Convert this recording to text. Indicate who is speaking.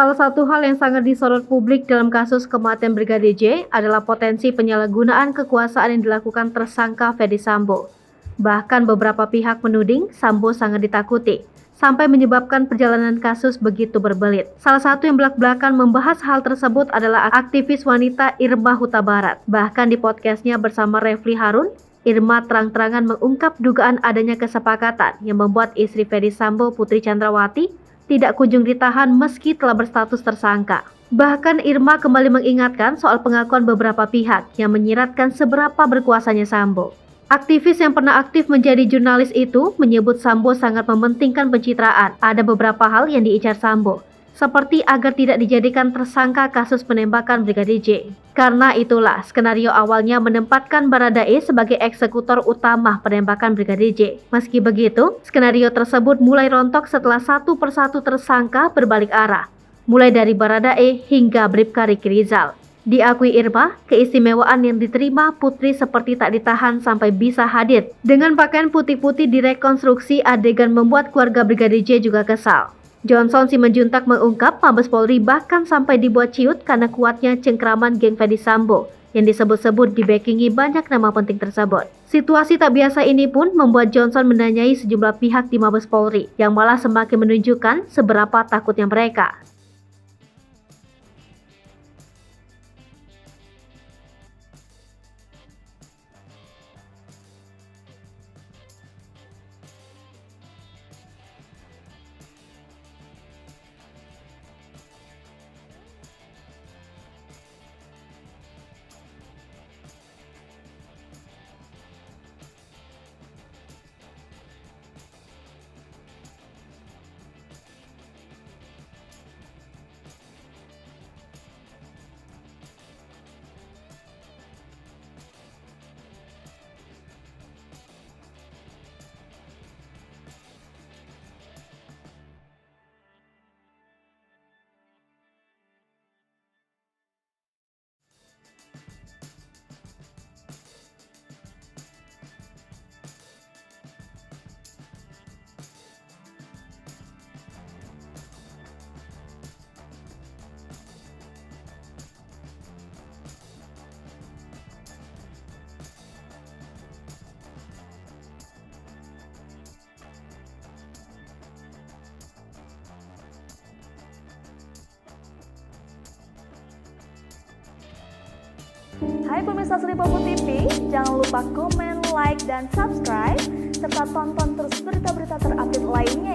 Speaker 1: Salah satu hal yang sangat disorot publik dalam kasus kematian Brigadir J adalah potensi penyalahgunaan kekuasaan yang dilakukan tersangka Ferdy Sambo. Bahkan beberapa pihak menuding Sambo sangat ditakuti, sampai menyebabkan perjalanan kasus begitu berbelit. Salah satu yang belak-belakan membahas hal tersebut adalah aktivis wanita Irma Huta Barat. Bahkan di podcastnya bersama Refli Harun, Irma terang-terangan mengungkap dugaan adanya kesepakatan yang membuat istri Ferdy Sambo, Putri Chandrawati, tidak kunjung ditahan meski telah berstatus tersangka. Bahkan Irma kembali mengingatkan soal pengakuan beberapa pihak yang menyiratkan seberapa berkuasanya Sambo. Aktivis yang pernah aktif menjadi jurnalis itu menyebut Sambo sangat mementingkan pencitraan. Ada beberapa hal yang diincar Sambo, seperti agar tidak dijadikan tersangka kasus penembakan Brigadir J. Karena itulah skenario awalnya menempatkan Baradae sebagai eksekutor utama penembakan Brigadir J. Meski begitu, skenario tersebut mulai rontok setelah satu persatu tersangka berbalik arah, mulai dari Baradae hingga Bribka Riki Rizal. Diakui Irma, keistimewaan yang diterima Putri seperti tak ditahan sampai bisa hadir. Dengan pakaian putih-putih direkonstruksi adegan membuat keluarga Brigadir J juga kesal. Johnson Simanjuntak mengungkap Mabes Polri bahkan sampai dibuat ciut karena kuatnya cengkraman geng Ferdy Sambo yang disebut-sebut dibackingi banyak nama penting tersebut. Situasi tak biasa ini pun membuat Johnson menanyai sejumlah pihak di Mabes Polri yang malah semakin menunjukkan seberapa takutnya mereka.
Speaker 2: Hai pemirsa Sri Popo TV, jangan lupa komen, like, dan subscribe, serta tonton terus berita-berita terupdate lainnya